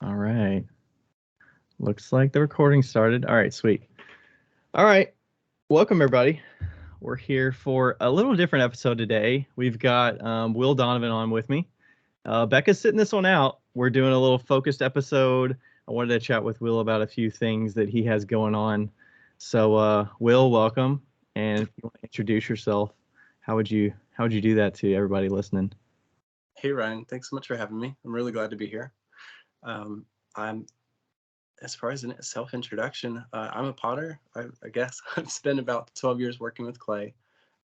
All right. Looks like the recording started. All right, sweet. All right. Welcome, everybody. We're here for a little different episode today. We've got Will Donovan on with me. Becca's sitting this one out. We're doing a little focused episode. I wanted to chat with Will about a few things that he has going on. So, Will, welcome. And if you want to introduce yourself, how would you do that to everybody listening? Hey Ryan, thanks so much for having me. I'm really glad to be here. I'm as far as a self-introduction, I'm a potter. I guess I've spent about 12 years working with clay,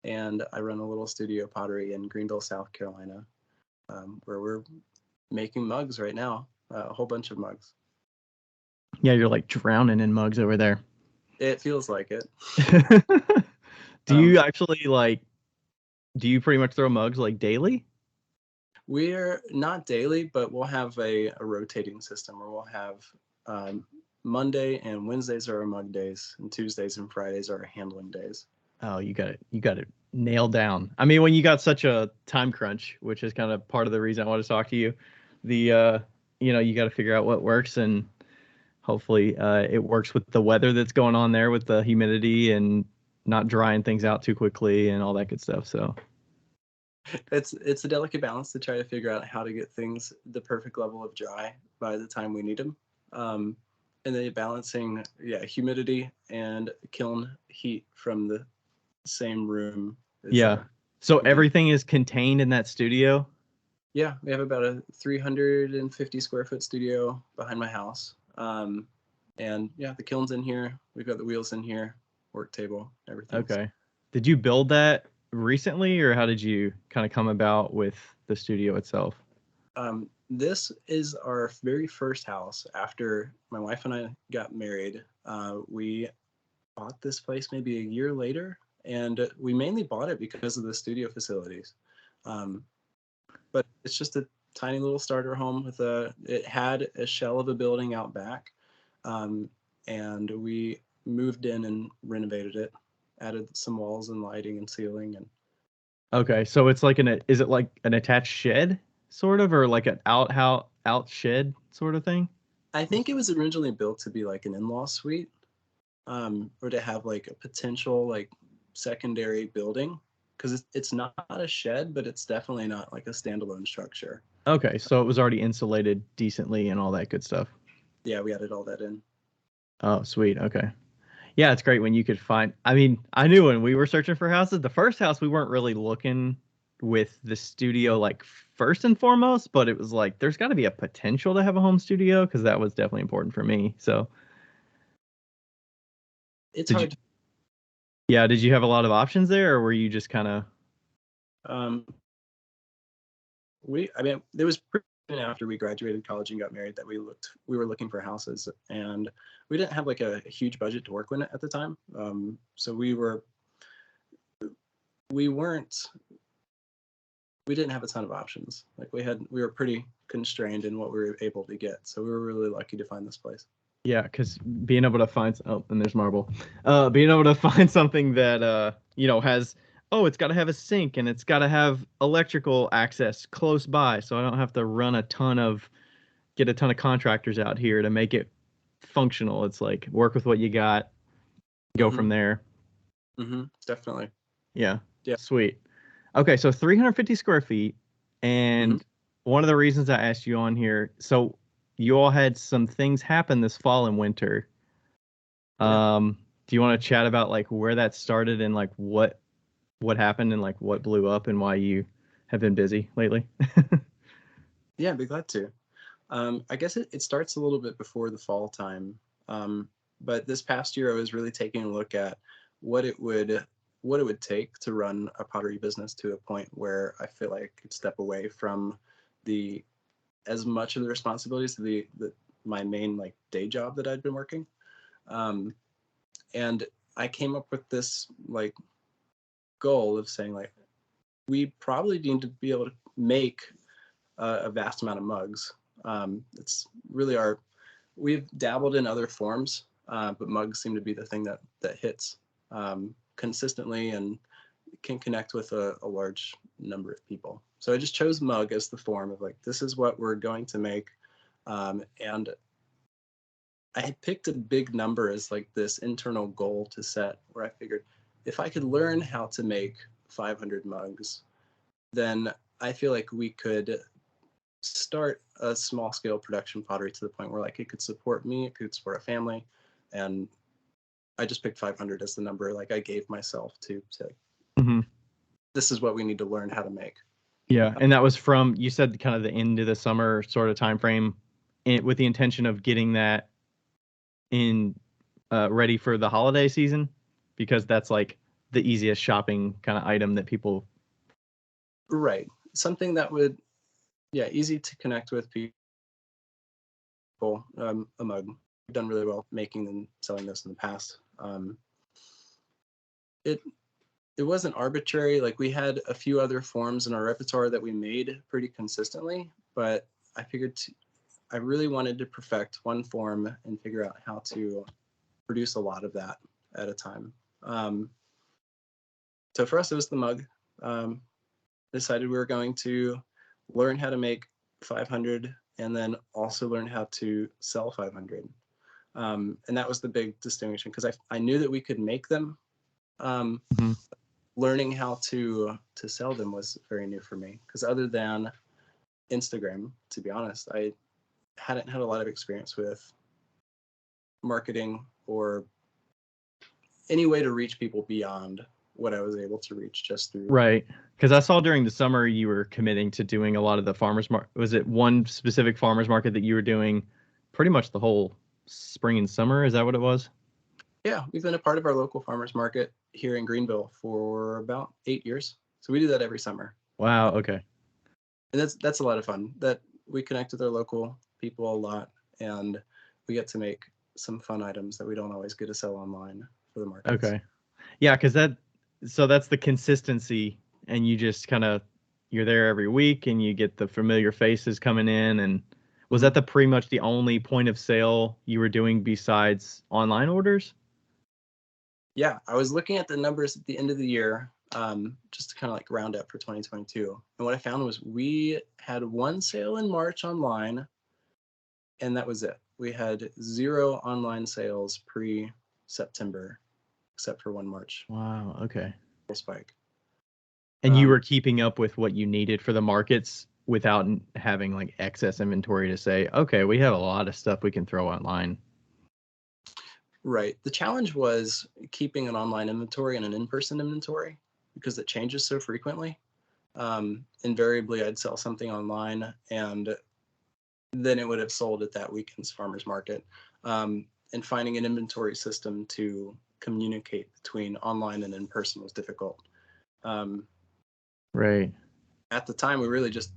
and I run a little studio pottery in Greenville, South Carolina, where we're making mugs right now, a whole bunch of mugs. Yeah, you're like drowning in mugs over there. It feels like it. Do Um, you actually do you pretty much throw mugs like daily? we're not daily, but we'll have a rotating system where we'll have um, Monday and Wednesdays are our mug days, and Tuesdays and Fridays are our handling days. Oh, you got it nailed down. I mean, when you got such a time crunch, which is kind of part of the reason I want to talk to you, the you got to figure out what works, and hopefully it works with the weather that's going on there with the humidity and not drying things out too quickly and all that good stuff. So, It's a delicate balance to try to figure out how to get things the perfect level of dry by the time we need them, um, and then balancing humidity and kiln heat from the same room is yeah. So can be. everything is contained in that studio. Yeah, we have about a 350 square foot studio behind my house, and yeah, the kiln's in here. We've got the wheels in here, work table, everything's. Okay. Did you build that recently, or how did you kind of come about with the studio itself? This is our very first house after my wife and I got married. We bought this place maybe a year later, and we mainly bought it because of the studio facilities. Um, but it's just a tiny little starter home with it had a shell of a building out back, um, and we moved in and renovated it, added some walls and lighting and ceiling, and Okay, so it's like is it like an attached shed sort of, or like an out shed sort of thing? I think it was originally built to be like an in-law suite, or to have like a potential like secondary building, because it's not a shed, but it's definitely not like a standalone structure. Okay, so it was already insulated decently and all that good stuff. Yeah, we added all that in. Oh, sweet. Okay. Yeah, it's great when you could find. I mean, I knew when we were searching for houses, the first house we weren't really looking with the studio like first and foremost, but it was like there's got to be a potential to have a home studio because that was definitely important for me. So, It's did you hard to, yeah, did you have a lot of options there or were you just kind of um, I mean, it was pretty soon after we graduated college and got married that we were looking for houses, and we didn't have like a huge budget to work with at the time. So we weren't, we didn't have a ton of options. Like we were pretty constrained in what we were able to get. So we were really lucky to find this place. yeah, because being able to find and there's marble, being able to find something that has it's got to have a sink and it's got to have electrical access close by, so I don't have to get a ton of contractors out here to make it functional. It's like work with what you got, go Mm-hmm. from there. Definitely. Yeah, Yeah. sweet. Okay, so 350 square feet, Mm-hmm. and one of the reasons I asked you on here, so you all had some things happen this fall and winter. Yeah. Do you want to chat about like where that started and like what happened and like what blew up and why you have been busy lately? Yeah, I'd be glad to. I guess it starts a little bit before the fall time. But this past year, I was really taking a look at what it would what it would take to run a pottery business to a point where I feel like I could step away from the as much of the responsibilities of the my main like day job that I'd been working. Um, and I came up with this like goal of saying like we probably need to be able to make a vast amount of mugs. It's really our we've dabbled in other forms, but mugs seem to be the thing that hits consistently and can connect with a large number of people. So I just chose mug as the form of like this is what we're going to make. And I had picked a big number as like this internal goal to set, where I figured if I could learn how to make 500 mugs, then I feel like we could start a small scale production pottery to the point where like it could support me, it could support a family. And I just picked 500 as the number like I gave myself to say, Mm-hmm. this is what we need to learn how to make. Yeah, and that was from, you said, kind of the end of the summer sort of time frame, with the intention of getting that in ready for the holiday season, because that's like the easiest shopping kind of item that people. Right. Something that would, yeah, easy to connect with people. A mug. We've done really well making and selling this in the past. It it wasn't arbitrary. Like we had a few other forms in our repertoire that we made pretty consistently, but I figured I really wanted to perfect one form and figure out how to produce a lot of that at a time. So for us, it was the mug. Decided we were going to learn how to make 500 and then also learn how to sell 500. And that was the big distinction, because I knew that we could make them. Mm-hmm. Learning how to sell them was very new for me, because other than Instagram, to be honest, I hadn't had a lot of experience with marketing or any way to reach people beyond what I was able to reach just through. Right, because I saw during the summer you were committing to doing a lot of the farmers market. Was it one specific farmers market that you were doing pretty much the whole spring and summer? Is that what it was? Yeah, we've been a part of our local farmers market here in Greenville for about 8 years. So we do that every summer. Wow. Okay. And that's a lot of fun. That we connect with our local people a lot, and we get to make some fun items that we don't always get to sell online for the markets. Okay. Yeah, because that's the consistency, and you just kind of, you're there every week, and you get the familiar faces coming in. And was Mhm. that the pretty much the only point of sale you were doing besides online orders? Yeah, I was looking at the numbers at the end of the year, just to kind of like round up for 2022. And what I found was we had one sale in March online, and that was it. We had 0 online sales pre-September, except for one March Wow. Okay. spike. And you Um, were keeping up with what you needed for the markets without having like excess inventory to say, okay, we have a lot of stuff we can throw online. right. The challenge was keeping an online inventory and an in-person inventory, because it changes so frequently. Invariably, I'd sell something online, and then it would have sold at that weekend's farmers market. And finding an inventory system to communicate between online and in person was difficult. Um, Right. at the time, we really just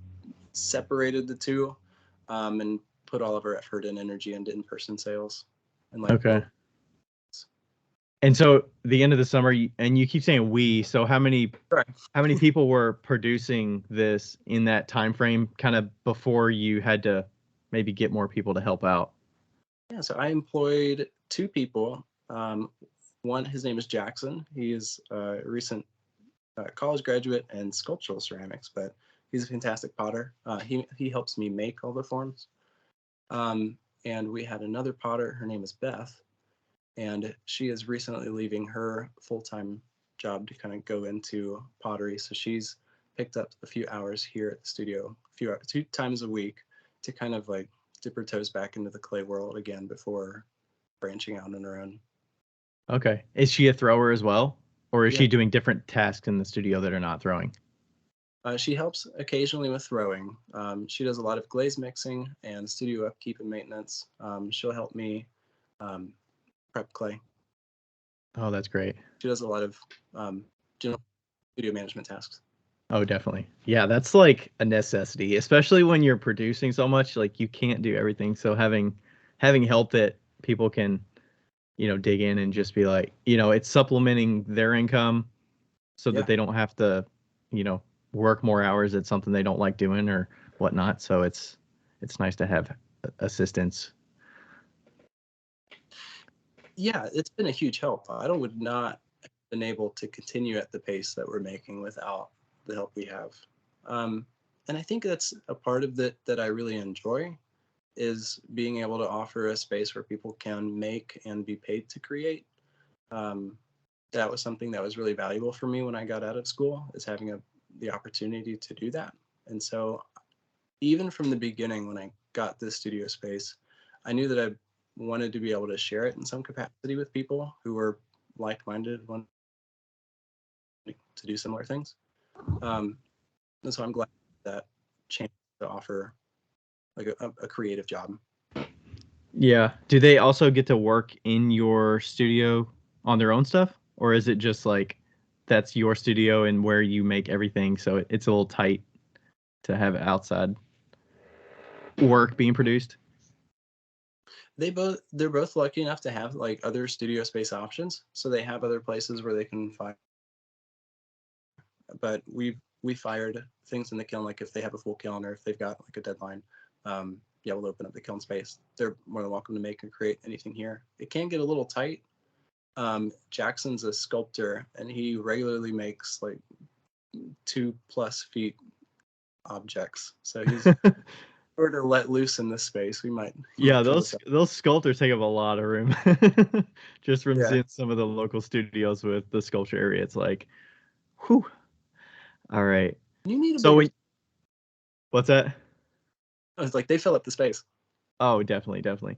separated the two, and put all of our effort and energy into in person sales. And like, Okay. And so the end of the summer, and you keep saying we, so how many people were producing this in that time frame, kind of before you had to maybe get more people to help out? yeah, so I employed 2 people. One, his name is Jackson. He is a recent college graduate in sculptural ceramics, but he's a fantastic potter. He helps me make all the forms. And we had another potter. Her name is Beth, and she is recently leaving her full-time job to kind of go into pottery. So she's picked up a few hours here at the studio, 2 times a week, to kind of like dip her toes back into the clay world again before branching out on her own. Okay. Is she a thrower as well? Or is Yeah, she doing different tasks in the studio that are not throwing? she helps occasionally with throwing. She does a lot of glaze mixing and studio upkeep and maintenance. She'll help me um, prep clay. Oh, that's great. She does a lot of general studio management tasks. Oh, definitely. Yeah, that's like a necessity, especially when you're producing so much, like you can't do everything. So having help that people can, dig in and just be like, it's supplementing their income so that Yeah, they don't have to, work more hours at something they don't like doing or whatnot. So it's nice to have assistance. yeah, it's been a huge help. I would not have been able to continue at the pace that we're making without the help we have. And I think that's a part of it that I really enjoy, is being able to offer a space where people can make and be paid to create. That was something that was really valuable for me when I got out of school, is having the opportunity to do that. And so even from the beginning, when I got this studio space, I knew that I wanted to be able to share it in some capacity with people who were like-minded, wanting to do similar things. And so I'm glad that chance to offer like a creative job. Yeah. Do they also get to work in your studio on their own stuff? Or is it just like that's your studio and where you make everything, so it's a little tight to have outside work being produced? They're both lucky enough to have like other studio space options, so they have other places where they can find. But we fired things in the kiln, like if they have a full kiln or if they've got like a deadline, yeah, we'll open up the kiln space. They're more than welcome to make and create anything here. It can get a little tight. Jackson's a sculptor, and he regularly makes like 2+ feet objects. So he's sort of let loose in this space. He Yeah, might pull this those sculptors take up a lot of room. Just from Yeah. seeing some of the local studios with the sculpture area, it's like, whew. All right. You need a So bigger. what's that? It's like they fill up the space. Oh, definitely, definitely.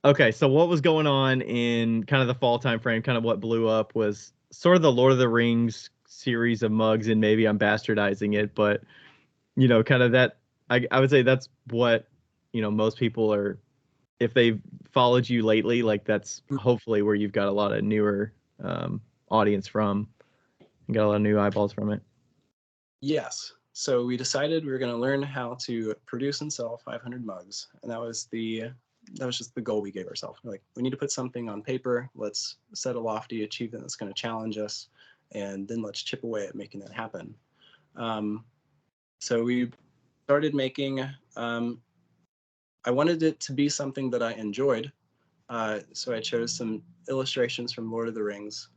Okay, so what was going on in kind of the fall time frame? Kind of what blew up was sort of the Lord of the Rings series of mugs, and maybe I'm bastardizing it, but kind of that. I would say that's what most people are. If they've followed you lately, like that's hopefully where you've got a lot of newer audience from. You got a lot of new eyeballs from it. Yes. So we decided we were going to learn how to produce and sell 500 mugs, and that was just the goal we gave ourselves. Like, we need to put something on paper. Let's set a lofty achievement that's going to challenge us, and then let's chip away at making that happen. So we started making. I wanted it to be something that I enjoyed, so I chose some illustrations from Lord of the Rings.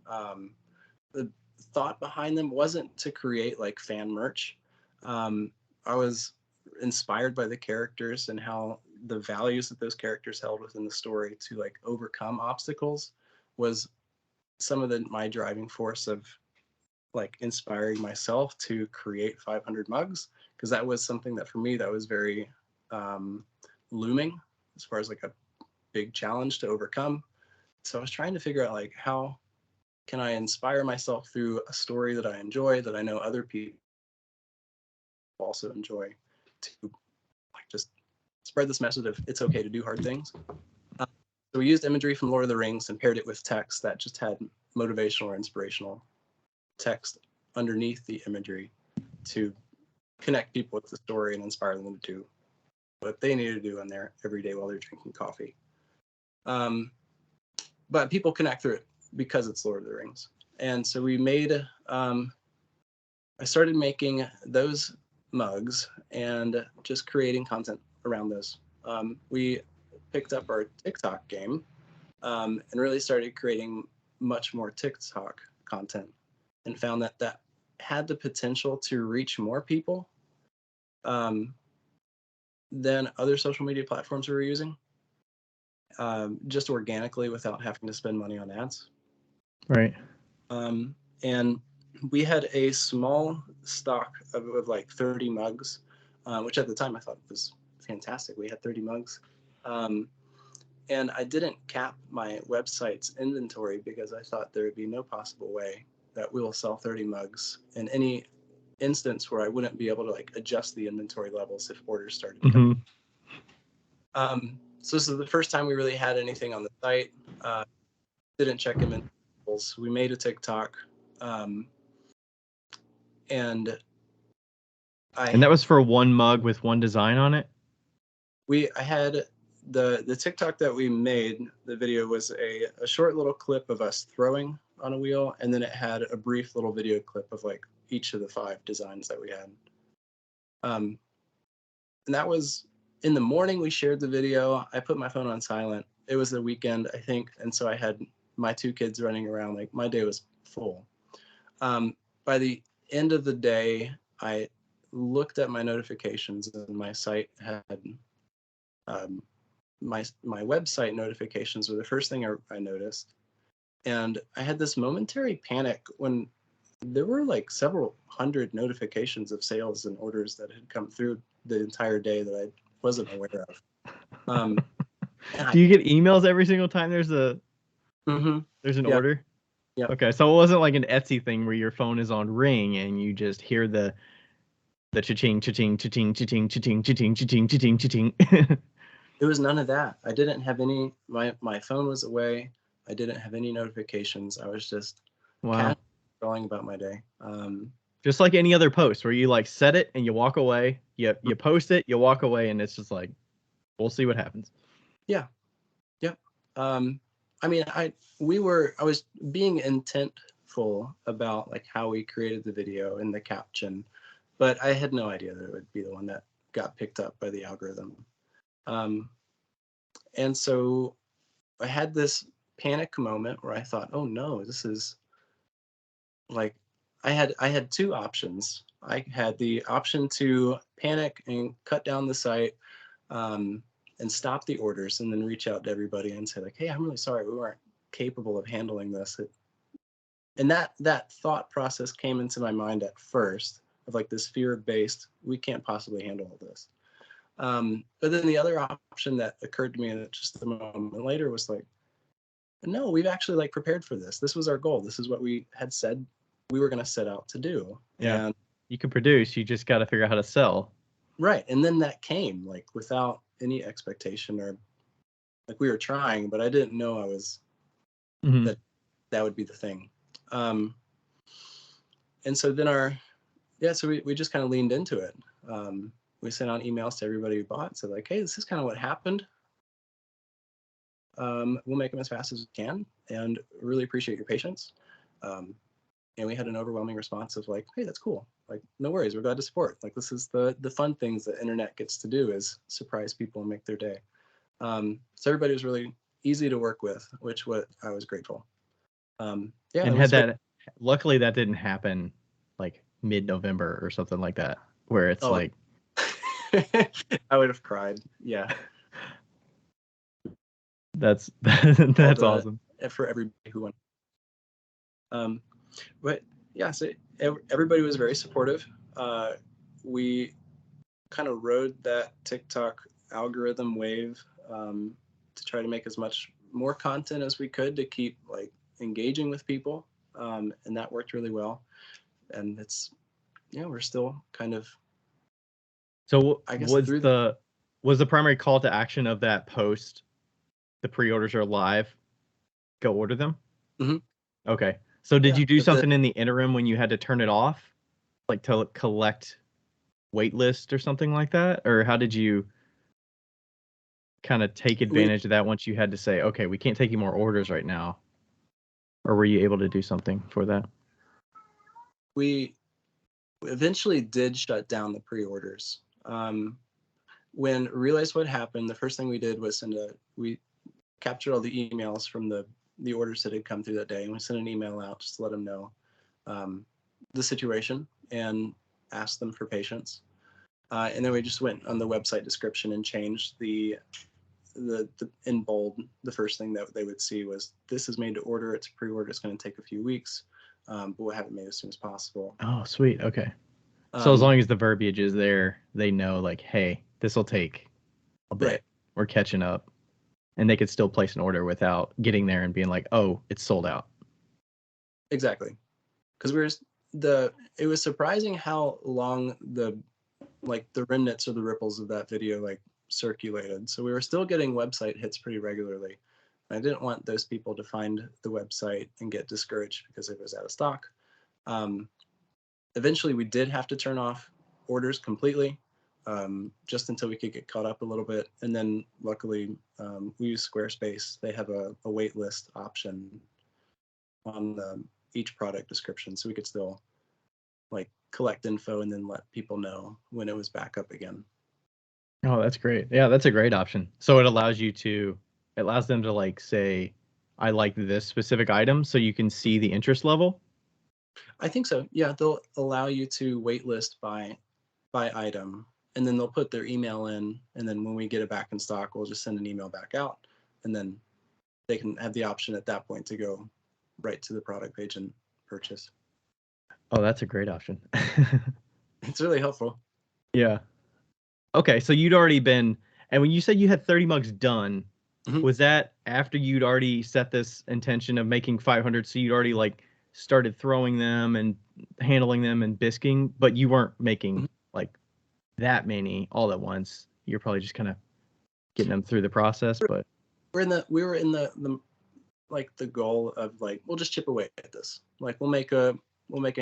The thought behind them wasn't to create like fan merch. I was inspired by the characters and how the values that those characters held within the story to like overcome obstacles was some of my driving force of like inspiring myself to create 500 mugs, because that was something that for me that was very looming as far as like a big challenge to overcome. So I was trying to figure out like how can I inspire myself through a story that I enjoy, that I know other people also enjoy, to like just spread this message of it's okay to do hard things. So we used imagery from Lord of the Rings and paired it with text that just had motivational or inspirational text underneath the imagery to connect people with the story and inspire them to do what they need to do in their every day while they're drinking coffee. But people connect through it because it's Lord of the Rings. And so we made, I started making those mugs and just creating content around those. We picked up our TikTok game and really started creating much more TikTok content, and found that that had the potential to reach more people than other social media platforms we were using, just organically without having to spend money on ads. Right. And we had a small stock of like 30 mugs, which at the time I thought was fantastic. We had 30 mugs. And I didn't cap my website's inventory because I thought there would be no possible way that we will sell 30 mugs in any instance where I wouldn't be able to like adjust the inventory levels if orders started to come. So this is the first time we really had anything on the site. Didn't check them in. We made a TikTok, and And that was for one mug with one design on it? I had the TikTok that we made. The video was a short little clip of us throwing on a wheel, and then it had a brief little video clip of like each of the 5 designs that we had. And that was in the morning. We shared the video. I put my phone on silent. It was the weekend, I think, and so I had my 2 kids running around. Like, my day was full. By the end of the day, I looked at my notifications, and my site had my website notifications were the first thing I noticed. And I had this momentary panic when there were like several hundred notifications of sales and orders that had come through the entire day that I wasn't aware of. And Do you get emails every single time there's an yeah, order? yeah. Okay, so it wasn't like an Etsy thing where your phone is on ring and you just hear the cha-ching, cha-ching, cha-ching, cha-ching, cha-ching, cha-ching, cha-ching, cha-ching, cha-ching. It was none of that. I didn't have any. My phone was away. I didn't have any notifications. I was just Wow. going about my day. Just like any other post where you like set it and you walk away. You post it, you walk away, and it's just like, we'll see what happens. Yeah. Yep. I mean, I was being intentful about like how we created the video and the caption, but I had no idea that it would be the one that got picked up by the algorithm. And so I had this panic moment where I thought, oh no, this is like I had two options. I had the option to panic and cut down the site, and stop the orders and then reach out to everybody and say like, hey, I'm really sorry, we weren't capable of handling this. And that thought process came into my mind at first of like this fear-based, we can't possibly handle all this. But then the other option that occurred to me just a moment later was like, no, we've actually like prepared for this. This was our goal. This is what we had said we were going to set out to do. Yeah. And you can produce, you just got to figure out how to sell. Right. And then that came like without any expectation, or like we were trying, but I didn't know I was that would be the thing. And so then so we just kind of leaned into it. We sent out emails to everybody who bought, said like, hey, this is kind of what happened. We'll make them as fast as we can, and really appreciate your patience. And we had an overwhelming response of like, hey, that's cool. Like, no worries, we're glad to support. Like, this is the fun things the internet gets to do, is surprise people and make their day. So everybody was really easy to work with, which what I was grateful. And had that, luckily that didn't happen like mid-November or something like that, where it's like I would have cried. Yeah. That's awesome. For everybody who went. But yeah, so everybody was very supportive. We kind of rode that TikTok algorithm wave to try to make as much more content as we could to keep like engaging with people, and that worked really well. And we're still kind of. So I guess was the primary call to action of that post, the pre-orders are live, go order them? Mm-hmm. Okay. So did you do something in the interim when you had to turn it off, like to collect wait list or something like that? Or how did you kind of take advantage of that once you had to say, okay, we can't take any more orders right now? Or were you able to do something for that? We eventually did shut down the pre-orders. When we realized what happened, the first thing we did was we captured all the emails from the orders that had come through that day, and we sent an email out just to let them know the situation and asked them for patience. And then we just went on the website description and changed the in bold. The first thing that they would see was, this is made to order, it's pre-order, it's going to take a few weeks, but we'll have it made as soon as possible. Oh, sweet. Okay. So as long as the verbiage is there, they know like, hey, this will take a bit. Right. We're catching up. And they could still place an order without getting there and being like, oh, it's sold out. Exactly. Because it was surprising how long the remnants or the ripples of that video like circulated. So we were still getting website hits pretty regularly. I didn't want those people to find the website and get discouraged because it was out of stock. Eventually, we did have to turn off orders completely, just until we could get caught up a little bit. And then luckily, we use Squarespace. They have a wait list option on each product description, so we could still like collect info and then let people know when it was back up again. Oh, that's great. Yeah, that's a great option. So it allows them to like say, I like this specific item, so you can see the interest level. I think so. Yeah, they'll allow you to wait list by item, and then they'll put their email in, and then when we get it back in stock, we'll just send an email back out, and then they can have the option at that point to go right to the product page and purchase. Oh, that's a great option. It's really helpful. Yeah. Okay, so you'd already been, and when you said you had 30 mugs done, Mhm. was that after you'd already set this intention of making 500? So you'd already like started throwing them and handling them and bisking, but you weren't making Mhm. like that many all at once. You're probably just kind of getting them through the process, but We were in the like the goal of like, we'll just chip away at this. Like we'll make a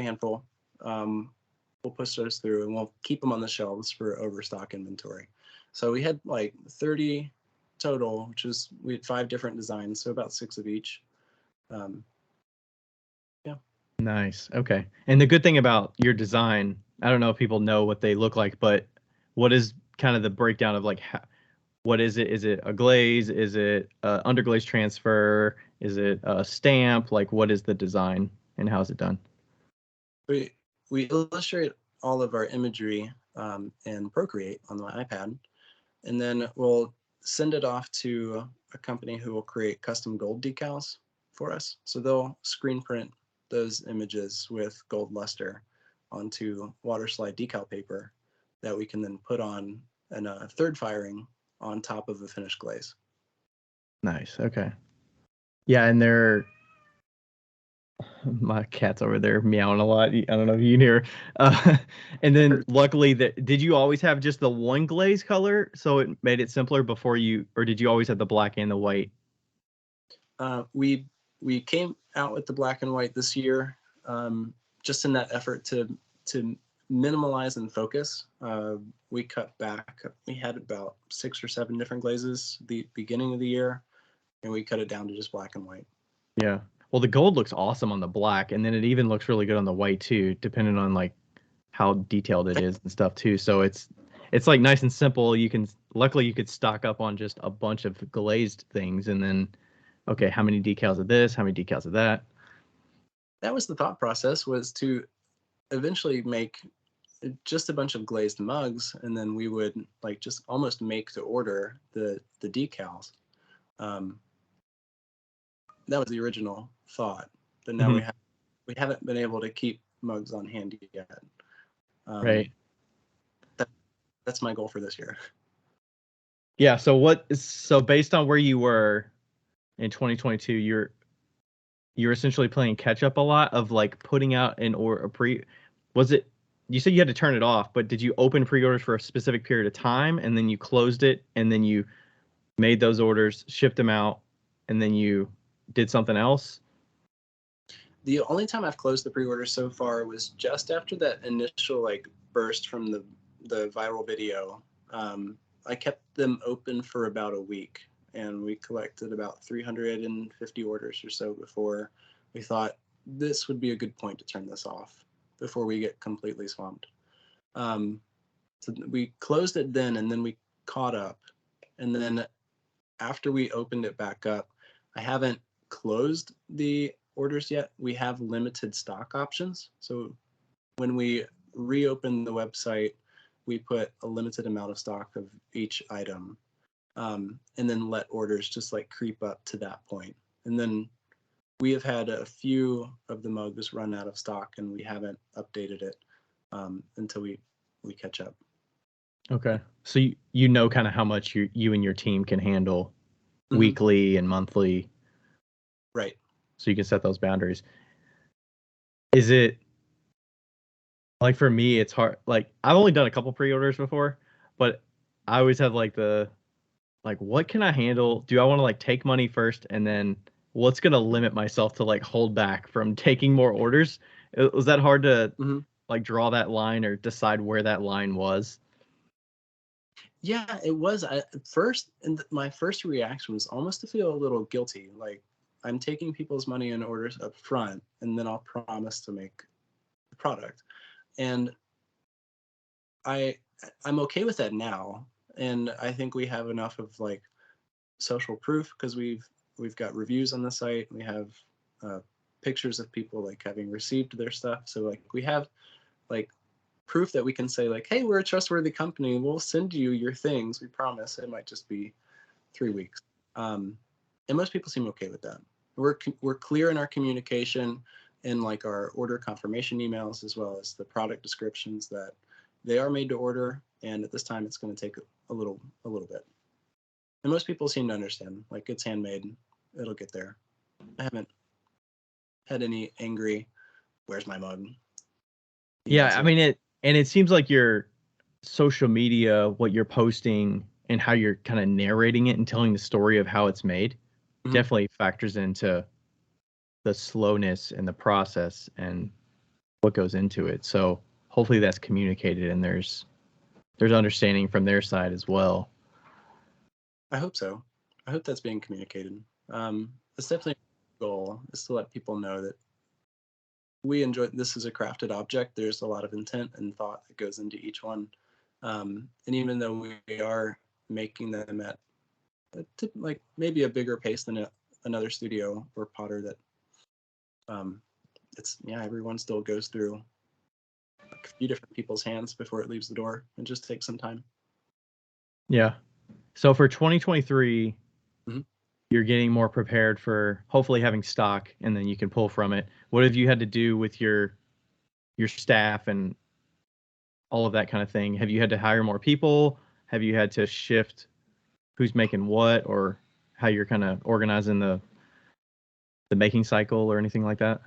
handful. Um, we'll push those through and we'll keep them on the shelves for overstock inventory. So we had like 30 total, which is, we had 5 different designs, so about 6 of each. Um, yeah. nice. Okay. And the good thing about your design, I don't know if people know what they look like, but what is kind of the breakdown of like what is it? Is it a glaze? Is it underglaze transfer? Is it a stamp? Like what is the design and how is it done? We illustrate all of our imagery in Procreate on my iPad, and then we'll send it off to a company who will create custom gold decals for us. So they'll screen print those images with gold luster onto water slide decal paper that we can then put on a third firing on top of the finished glaze. Nice. Okay. Yeah, and they're my cat's over there meowing a lot. I don't know if you can hear. Uh, and then luckily, that did you always have just the one glaze color, so it made it simpler before you, or did you always have the black and the white? We came out with the black and white this year, just in that effort to minimalize and focus. We cut back. We had about 6 or 7 different glazes the beginning of the year, and we cut it down to just black and white. Yeah. Well, the gold looks awesome on the black, and then it even looks really good on the white too, depending on like how detailed it is and stuff too. So it's like nice and simple. You can luckily you could stock up on just a bunch of glazed things, and then okay, how many decals of this? How many decals of that? That was the thought process, was to eventually make just a bunch of glazed mugs, and then we would like just almost make to order the decals. Um, that was the original thought, but now Mhm. we haven't been able to keep mugs on hand yet. Um, Right. that, that's my goal for this year. Yeah. So based on where you were in 2022, you're essentially playing catch up a lot of like putting out an or a pre. Was it? You said you had to turn it off, but did you open pre-orders for a specific period of time and then you closed it and then you made those orders, shipped them out, and then you did something else? The only time I've closed the pre-order so far was just after that initial like burst from the viral video. I kept them open for about a week, and we collected about 350 orders or so before we thought this would be a good point to turn this off before we get completely swamped. Um, so we closed it then, and then we caught up, and then after we opened it back up, I haven't closed the orders yet. We have limited stock options. So when we reopen the website, we put a limited amount of stock of each item, and then let orders just like creep up to that point. And then we have had a few of the mugs run out of stock, and we haven't updated it until we catch up. Okay. So you know kind of how much you and your team can handle Mm-hmm. weekly and monthly, Right. so you can set those boundaries. Is it like for me, it's hard. Like I've only done a couple pre-orders before, but I always have like the like what can I handle? Do I want to like take money first and then what's gonna limit myself to like hold back from taking more orders? Was that hard to Mm-hmm. like draw that line or decide where that line was? Yeah, it was. At first, and my first reaction was almost to feel a little guilty. Like I'm taking people's money in orders up front, and then I'll promise to make the product. And I I'm okay with that now. And I think we have enough of like social proof, because we've got reviews on the site. We have uh, pictures of people like having received their stuff. So like we have like proof that we can say like, hey, we're a trustworthy company. We'll send you your things. We promise. It might just be 3 weeks. And most people seem okay with that. We're clear in our communication in like our order confirmation emails, as well as the product descriptions, that they are made to order, and at this time it's going to take a little bit. And most people seem to understand, like, it's handmade, it'll get there. I haven't had any angry, where's my mug? Yeah, I mean it seems like your social media, what you're posting and how you're kind of narrating it and telling the story of how it's made, definitely factors into the slowness and the process and what goes into it. So hopefully that's communicated and there's understanding from their side as well. I hope so. I hope that's being communicated. It's definitely a goal, is to let people know that we enjoy, this is a crafted object. There's a lot of intent and thought that goes into each one. And even though we are making them at like maybe a bigger pace than another studio or potter, that everyone still goes through like a few different people's hands before it leaves the door, and just takes some time. Yeah. So for 2023, you're getting more prepared for hopefully having stock, and then you can pull from it. What have you had to do with your staff and all of that kind of thing? Have you had to hire more people? Have you had to shift who's making what, or how you're kind of organizing the making cycle or anything like that?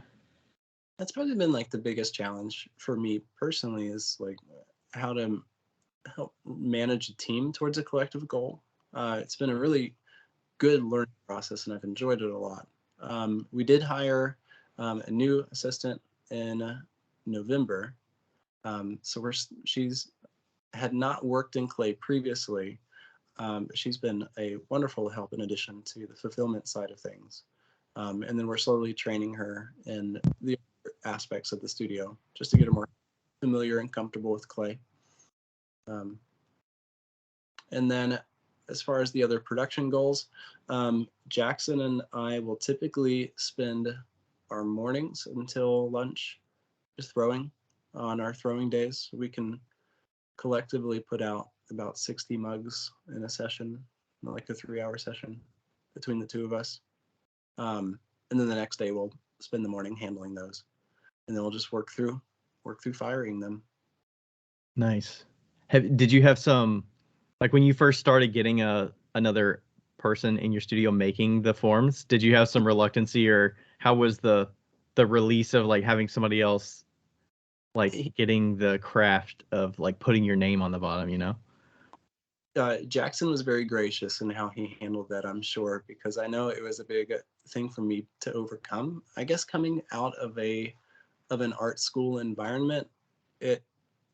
That's probably been like the biggest challenge for me personally, is like how to help manage a team towards a collective goal. It's been a really good learning process, and I've enjoyed it a lot. We did hire a new assistant in November. So she's had not worked in clay previously. But she's been a wonderful help in addition to the fulfillment side of things. And then we're slowly training her in the aspects of the studio, just to get her more familiar and comfortable with clay. And then as far as the other production goals, Jackson and I will typically spend our mornings until lunch just throwing on our throwing days. We can collectively put out about 60 mugs in a session, like a 3-hour session between the two of us. And then the next day we'll spend the morning handling those, and then we'll just work through firing them. Nice. Did you have some, like when you first started getting another person in your studio making the forms, did you have some reluctancy, or how was the release of like having somebody else like getting the craft of like putting your name on the bottom, you know? Jackson was very gracious in how he handled that, I'm sure, because I know it was a big thing for me to overcome. I guess coming out of an art school environment, it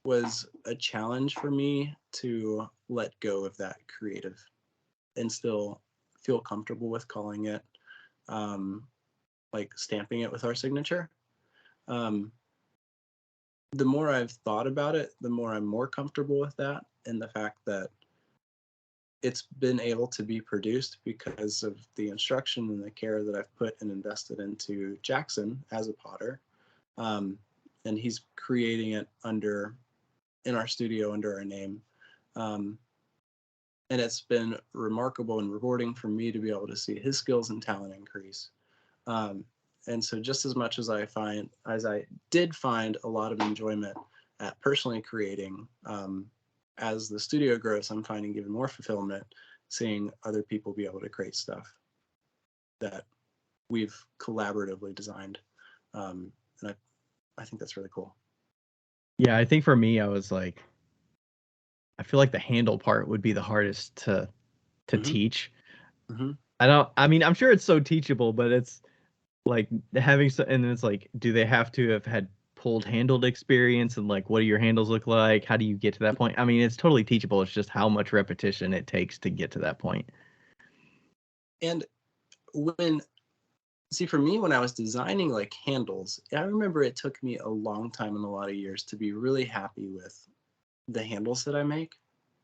was a challenge for me to let go of that creative and still feel comfortable with calling it, like stamping it with our signature. The more I've thought about it, the more I'm more comfortable with that, and the fact that it's been able to be produced because of the instruction and the care that I've put and invested into Jackson as a potter. And he's creating it in our studio under our name. And it's been remarkable and rewarding for me to be able to see his skills and talent increase. And so just as much as I did find a lot of enjoyment at personally creating, as the studio grows, I'm finding even more fulfillment seeing other people be able to create stuff that we've collaboratively designed. And I think that's really cool. Yeah, I think for me, I was like, I feel like the handle part would be the hardest to teach. I mean, I'm sure it's so teachable, but it's like having and then it's like, do they have to have had pulled handled experience, and like what do your handles look like? How do you get to that point? I mean, it's totally teachable. It's just how much repetition it takes to get to that point. And for me, when I was designing like handles, I remember it took me a long time and a lot of years to be really happy with the handles that I make.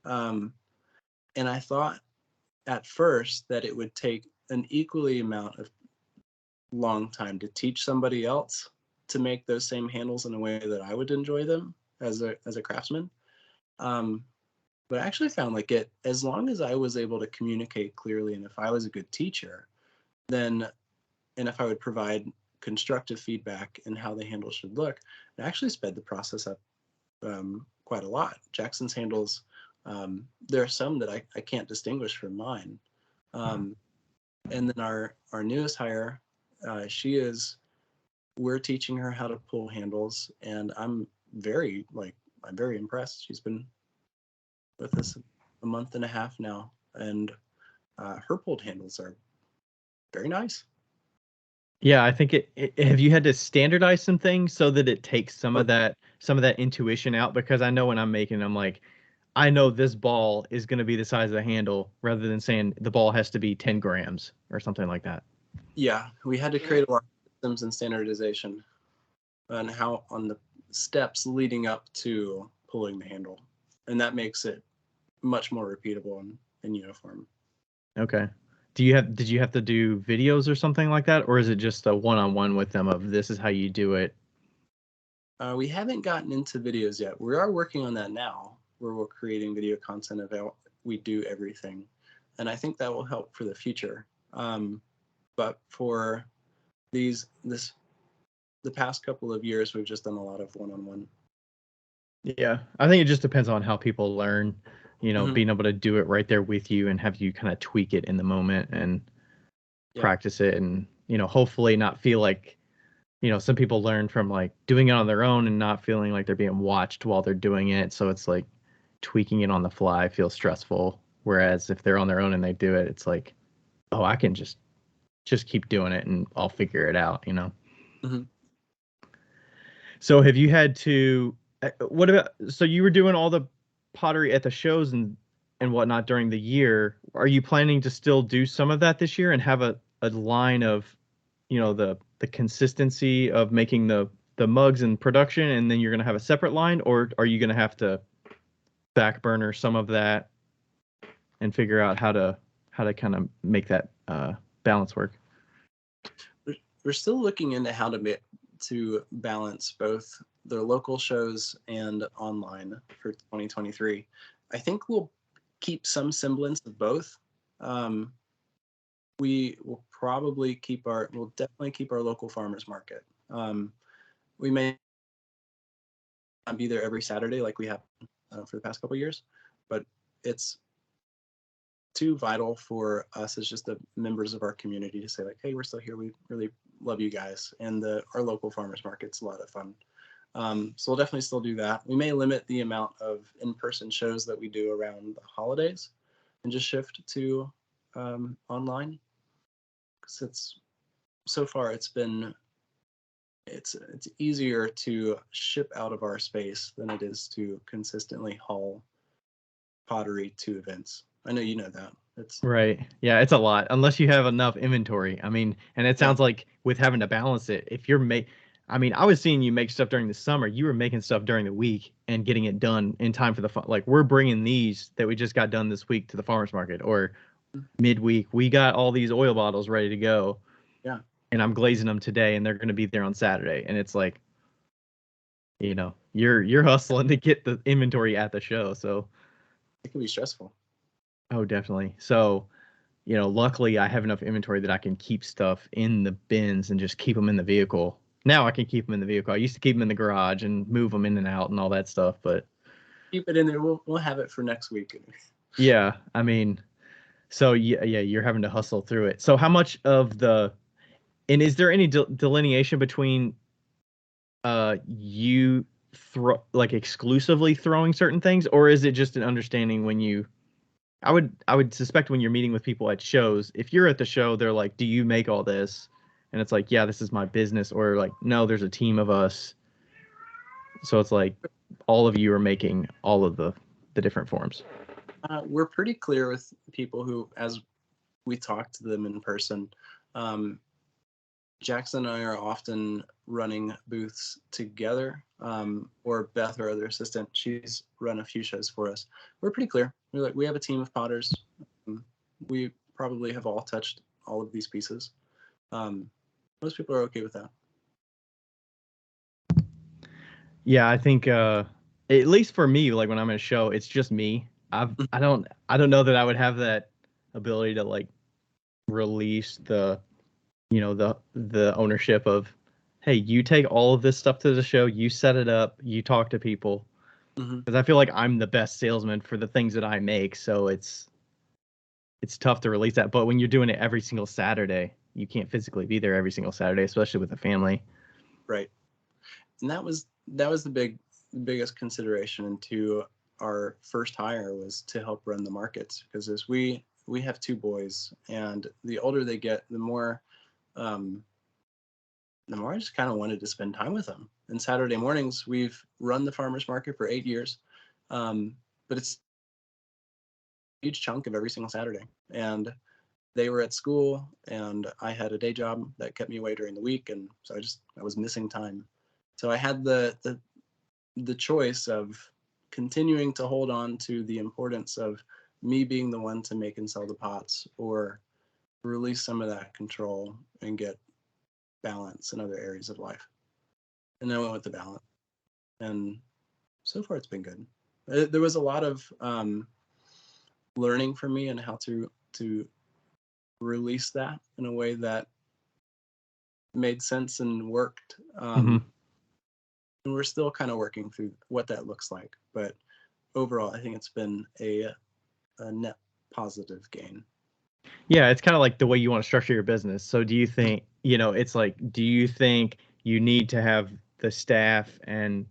And I thought at first that it would take an equally amount of long time to teach somebody else to make those same handles in a way that I would enjoy them, as a craftsman. But I actually found like it, as long as I was able to communicate clearly, and if I was a good teacher, then, and if I would provide constructive feedback in how the handle should look, it actually sped the process up quite a lot. Jackson's handles, there are some that I can't distinguish from mine. And then our newest hire, we're teaching her how to pull handles, and I'm very impressed. She's been with us a month and a half now, and her pulled handles are very nice. Yeah, I think have you had to standardize some things so that it takes some of that intuition out? Because I know when I'm making, I'm like, I know this ball is going to be the size of the handle, rather than saying the ball has to be 10 grams or something like that. Yeah, we had to create a lot of systems and standardization on the steps leading up to pulling the handle, and that makes it much more repeatable and uniform. Okay. Did you have to do videos or something like that, or is it just a one-on-one with them of this is how you do it? We haven't gotten into videos yet. We are working on that now, where we're creating video content of how we do everything, and I think that will help for the future. But for the past couple of years, we've just done a lot of one-on-one. Yeah, I think it just depends on how people learn, Mm-hmm. being able to do it right there with you and have you kind of tweak it in the moment and practice it, and hopefully not feel like, some people learn from like doing it on their own and not feeling like they're being watched while they're doing it. So it's like tweaking it on the fly feels stressful. Whereas if they're on their own and they do it, it's like, oh, I can just keep doing it and I'll figure it out. Mm-hmm. So have you had to, what about, so you were doing all the pottery at the shows and whatnot during the year. Are you planning to still do some of that this year and have a line of, the consistency of making the mugs in production, and then you're going to have a separate line, or are you going to have to back burner some of that and figure out how to kind of make that balance work? We're still looking into how to balance both the local shows and online for 2023. I think we'll keep some semblance of both. We will we'll definitely keep our local farmers market. We may not be there every Saturday like we have for the past couple of years, but it's too vital for us as just the members of our community to say like, hey, we're still here. We really love you guys. And our local farmers market's a lot of fun. So we'll definitely still do that. We may limit the amount of in-person shows that we do around the holidays and just shift to online. Because so far it's easier to ship out of our space than it is to consistently haul pottery to events. I know you know that. It's right. Yeah, it's a lot unless you have enough inventory. I mean, and it sounds like with having to balance it, if you're I mean, I was seeing you make stuff during the summer. You were making stuff during the week and getting it done in time for like we're bringing these that we just got done this week to the farmers market, or midweek we got all these oil bottles ready to go. Yeah. And I'm glazing them today, and they're going to be there on Saturday. And it's like, you're hustling to get the inventory at the show. So it can be stressful. oh, definitely. So, luckily I have enough inventory that I can keep stuff in the bins and just keep them in the vehicle. Now I can keep them in the vehicle. I used to keep them in the garage and move them in and out and all that stuff, but keep it in there. We'll have it for next week. yeah, I mean, so yeah, you're having to hustle through it. So how much of and is there any delineation between you like exclusively throwing certain things, or is it just an understanding when I would suspect when you're meeting with people at shows, if you're at the show, they're like, do you make all this? And it's like, yeah, this is my business. Or like, no, there's a team of us. So it's like all of you are making all of the different forms. We're pretty clear with people who, as we talk to them in person, Jackson and I are often running booths together, or Beth, our other assistant, she's run a few shows for us. We're pretty clear. We have a team of potters. We probably have all touched all of these pieces. Most people are okay with that. Yeah, I think at least for me, like when I'm in a show, it's just me. I don't know that I would have that ability to like release the, the ownership of, hey, you take all of this stuff to the show, you set it up, you talk to people. Hmm. Because I feel like I'm the best salesman for the things that I make, so it's tough to release that. But when you're doing it every single Saturday, you can't physically be there every single Saturday, especially with a family. Right. And that was the biggest consideration into our first hire was to help run the markets, because as we have two boys, and the older they get, um, the more I just kind of wanted to spend time with them. And Saturday mornings, we've run the farmers market for 8 years, but it's a huge chunk of every single Saturday. And they were at school, and I had a day job that kept me away during the week, and so I was missing time. So I had the choice of continuing to hold on to the importance of me being the one to make and sell the pots, or release some of that control and get balance in other areas of life. And I went with the balance, and so far it's been good. There was a lot of learning for me and how to release that in a way that made sense and worked. Hmm. And we're still kind of working through what that looks like. But overall, I think it's been a net positive gain. Yeah, it's kind of like the way you want to structure your business. So do you think, it's like, do you think you need to have the staff and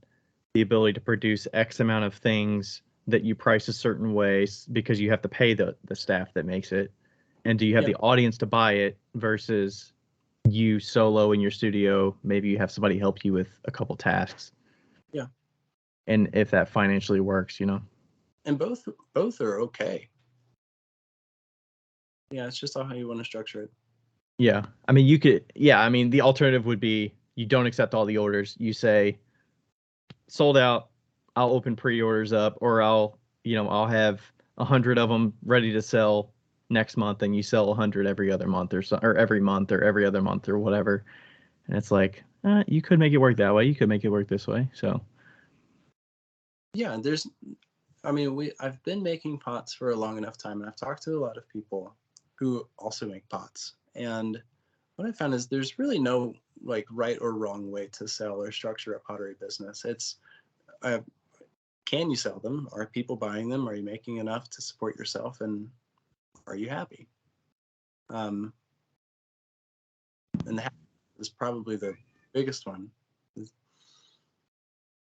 the ability to produce X amount of things that you price a certain way because you have to pay the staff that makes it? And do you have Yeah, the audience to buy it versus you solo in your studio? Maybe you have somebody help you with a couple tasks. yeah, And if that financially works. and both are okay. Yeah, it's just how you want to structure it. Yeah. I mean, I mean, the alternative would be you don't accept all the orders. You say, sold out. I'll open pre-orders up, or I'll have 100 of them ready to sell next month, and you sell 100 every other month, or every month, or every other month, or whatever. And it's like, you could make it work that way. You could make it work this way. So, Yeah, I've been making pots for a long enough time, and I've talked to a lot of people who also make pots. And what I found is there's really no like right or wrong way to sell or structure a pottery business. It's uh, can you sell them? Are people buying them? Are you making enough to support yourself? And are you happy? Um, and that is probably the biggest one.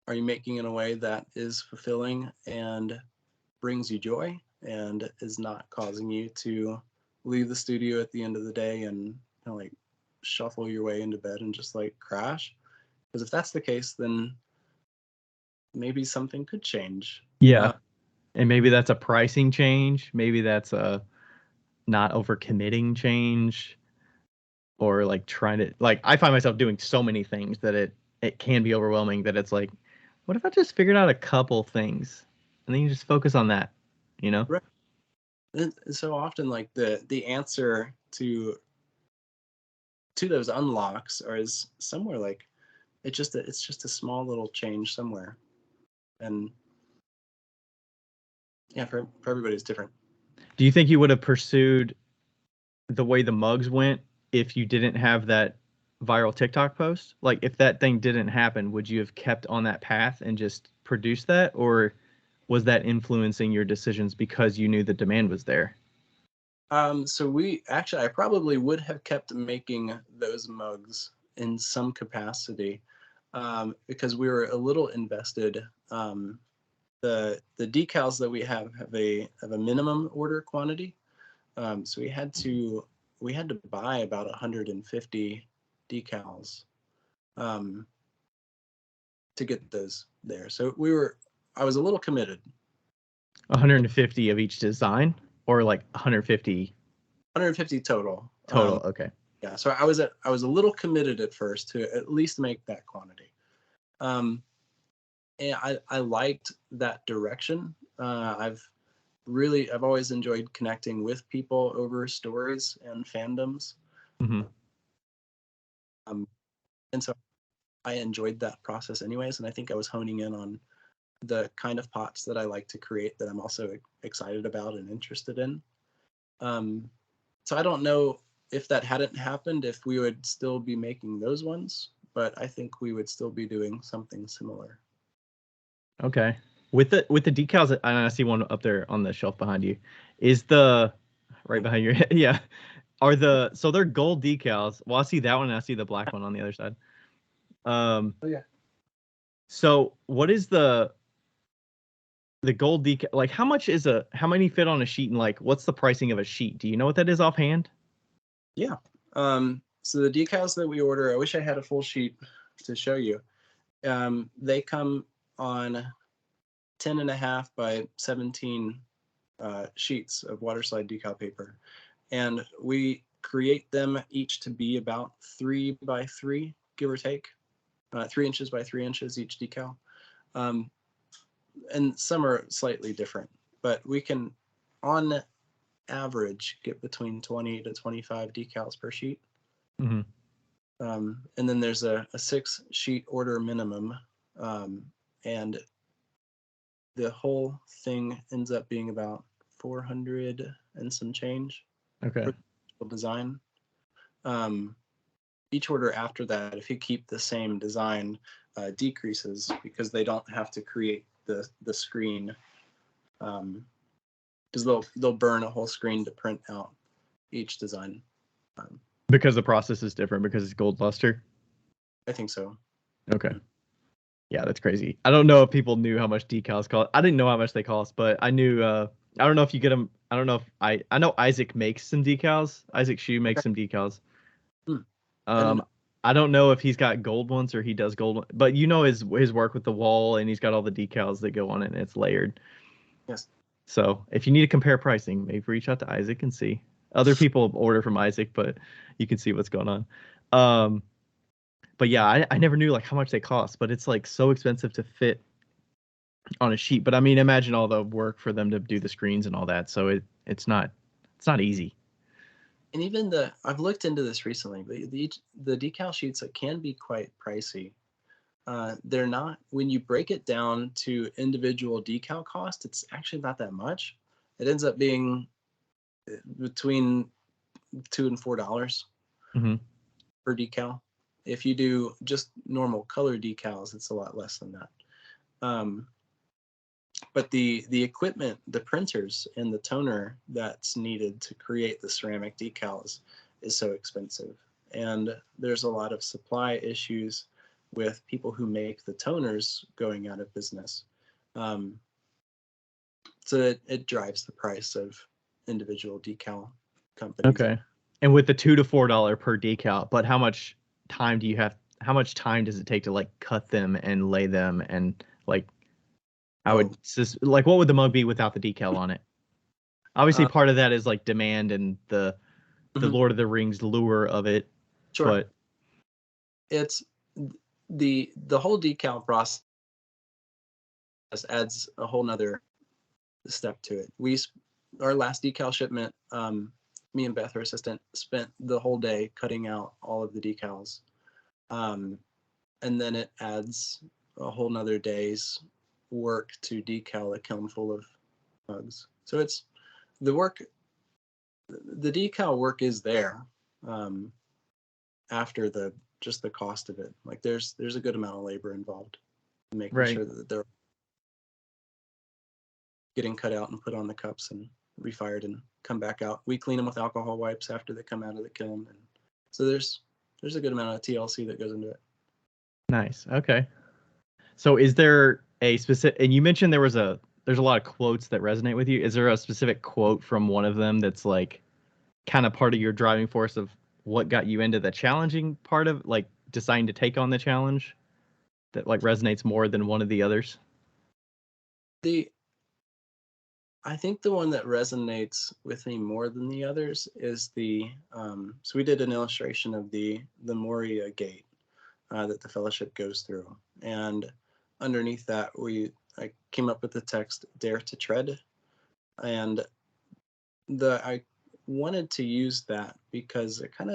Are you making in a way that is fulfilling and brings you joy and is not causing you to leave the studio at the end of the day and like shuffle your way into bed and just like crash? Because if that's the case, then maybe something could change. yeah. And maybe that's a pricing change. Maybe that's a not overcommitting change, or like trying to, like, I find myself doing so many things that it can be overwhelming, that it's like, what if I just figured out a couple things and then you just focus on that, you know? Right. And so often, like the answer to those unlocks are is somewhere like it's just a small little change somewhere. And yeah, for everybody it's different. Do you think you would have pursued the way the mugs went if you didn't have that viral TikTok post? Like, if that thing didn't happen, would you have kept on that path and just produced that, or was that influencing your decisions because you knew the demand was there? So we actually, I probably would have kept making those mugs in some capacity, because we were a little invested. The decals that we have a minimum order quantity, so we had to buy about 150 decals, um, to get those there. So I was a little committed. 150 of each design, or like 150 150 total. total? Okay. Yeah, so I was a little committed at first to at least make that quantity. Um, and I liked that direction. I've always enjoyed connecting with people over stories and fandoms. Hmm. Um, and so I enjoyed that process anyways, and I think I was honing in on the kind of pots that I like to create that I'm also excited about and interested in. So I don't know if that hadn't happened, if we would still be making those ones, but I think we would still be doing something similar. Okay. With the decals, and I see one up there on the shelf behind you. Is the right behind your head? Yeah. So they're gold decals. Well, I see that one and I see the black one on the other side. Oh yeah. So what is the gold decal? Like, how many fit on a sheet, and like, what's the pricing of a sheet? Do you know what that is offhand? Yeah. So the decals that we order, I wish I had a full sheet to show you. They come on 10.5 by 17 sheets of waterslide decal paper. And we create them each to be about 3 by 3, give or take, 3 inches by 3 inches each decal. And some are slightly different, but we can, on average, get between 20 to 25 decals per sheet. Mm-hmm. And then there's a 6-sheet order minimum, and the whole thing ends up being about 400 and some change Okay. for design. Each order after that, if you keep the same design, decreases because they don't have to create the screen, because they'll burn a whole screen to print out each design. Because the process is different because it's gold luster. I think so. Okay. Yeah, that's crazy. I don't know if people knew how much decals cost. I didn't know how much they cost, but I knew. I don't know if you get them. I don't know if I know Isaac makes some decals. Isaac Shoe makes Okay. some decals. Hmm. Um, And I don't know if he's got gold ones or he does gold, but you know his work with the wall, and he's got all the decals that go on it, and it's layered. yes, So if you need to compare pricing, maybe reach out to Isaac and see. Other people order from Isaac, but you can see what's going on. But yeah, I never knew like how much they cost, but it's like so expensive to fit on a sheet. But I mean, imagine all the work for them to do the screens and all that. So it's not easy. and even I've looked into this recently, but the decal sheets can be quite pricey. They're not, when you break it down to individual decal cost, it's actually not that much. It ends up being between $2 and $4 Mm-hmm. per decal. If you do just normal color decals, it's a lot less than that. But the equipment, the printers and the toner that's needed to create the ceramic decals is so expensive. And there's a lot of supply issues with people who make the toners going out of business. Um, so it drives the price of individual decal companies up. Okay. And with the $2 to $4 per decal, but how much time do you have? How much time does it take to like cut them and lay them and like I Oh, would just like what would the mug be without the decal on it? Obviously, uh, part of that is like demand and the mhm, Lord of the Rings lure of it, sure. but It's the whole decal process adds a whole nother step to it. Our last decal shipment, me and Beth, our assistant, spent the whole day cutting out all of the decals, and then it adds a whole nother day's work to decal a kiln full of mugs. So it's the work, the decal work is there, um, after just the cost of it. Like there's a good amount of labor involved in making right. sure that they're getting cut out and put on the cups and refired and come back out. We clean them with alcohol wipes after they come out of the kiln, and so there's a good amount of TLC that goes into it. Nice. Okay. So is there a specific, and you mentioned there's a lot of quotes that resonate with you. Is there a specific quote from one of them that's like kind of part of your driving force of what got you into the challenging part of like deciding to take on the challenge that like resonates more than one of the others? The I think the one that resonates with me more than the others is so we did an illustration of the Moria gate, that the fellowship goes through, and underneath that I came up with the text "Dare to Tread," and I wanted to use that because it kind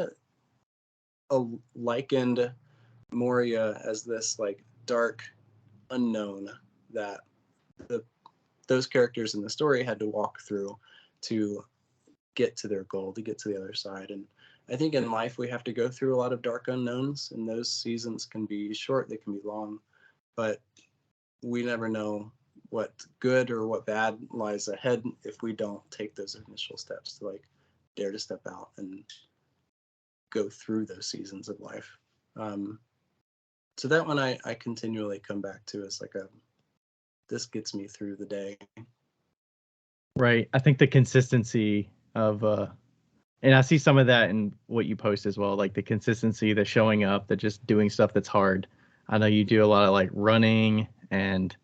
of likened Moria as this like dark unknown that the those characters in the story had to walk through to get to their goal, to get to the other side. And I think in life we have to go through a lot of dark unknowns, and those seasons can be short, they can be long, but we never know what good or what bad lies ahead if we don't take those initial steps to like dare to step out and go through those seasons of life. So that one I continually come back to as like this gets me through the day. Right. I think the consistency of and I see some of that in what you post as well, like the consistency, the showing up, the just doing stuff that's hard. I know you do a lot of like running and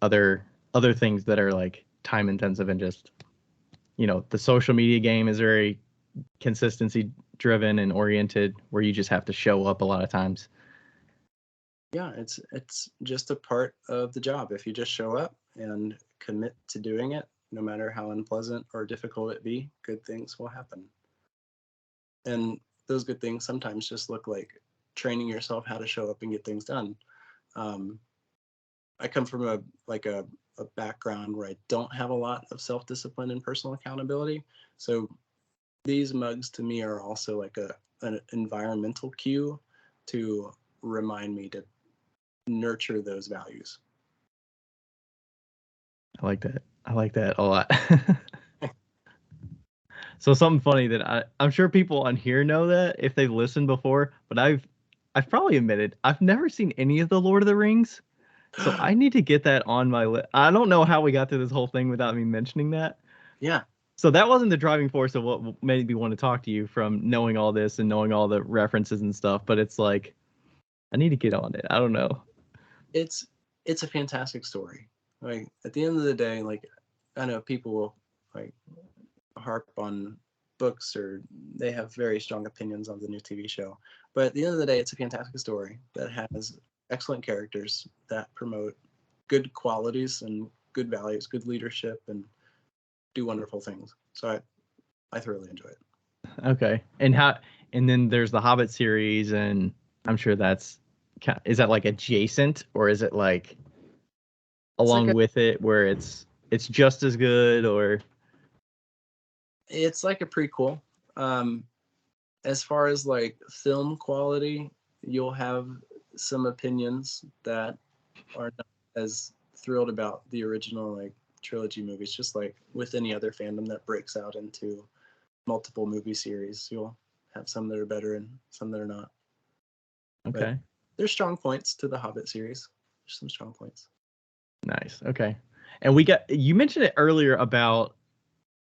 other things that are like time intensive, and just the social media game is very consistency driven and oriented, where you just have to show up a lot of times. Yeah, it's just a part of the job. If you just show up and commit to doing it, no matter how unpleasant or difficult it be, good things will happen. And those good things sometimes just look like training yourself how to show up and get things done. Um, I come from a background where I don't have a lot of self-discipline and personal accountability. So these mugs to me are also like an environmental cue to remind me to nurture those values. I like that. I like that a lot. So something funny that I'm sure people on here know that if they've listened before, but I've probably admitted I've never seen any of the Lord of the Rings. So I need to get that on my list. I don't know how we got through this whole thing without me mentioning that. Yeah. So that wasn't the driving force of what made me want to talk to you, from knowing all this and knowing all the references and stuff. But it's like, I need to get on it. I don't know. It's a fantastic story. Like at the end of the day, like I know people will like harp on books, or they have very strong opinions on the new TV show. But at the end of the day, it's a fantastic story that has excellent characters that promote good qualities and good values, good leadership, and do wonderful things. So I thoroughly enjoy it. Okay. And then there's the Hobbit series, and I'm sure is that like adjacent, or is it like It's like along with it where it's just as good, or it's like a prequel. Um, as far as like film quality, you'll have some opinions that are not as thrilled about the original like trilogy movies. Just like with any other fandom that breaks out into multiple movie series, you'll have some that are better and some that are not. But okay. there's strong points to the Hobbit series. There's some strong points. Nice. Okay. And you mentioned it earlier about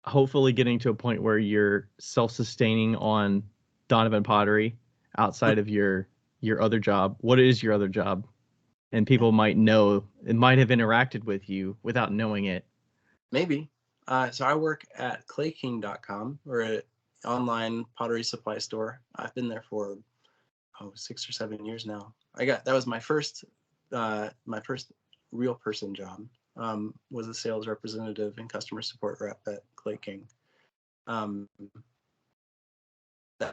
hopefully getting to a point where you're self-sustaining on Donovan Pottery outside of your other job. What is your other job? And people might know, it might have interacted with you without knowing it. Maybe. So I work at clayking.com, or an online pottery supply store. I've been there for 6 or 7 years now. That was my first real person job. Was a sales representative and customer support rep at Clay King. That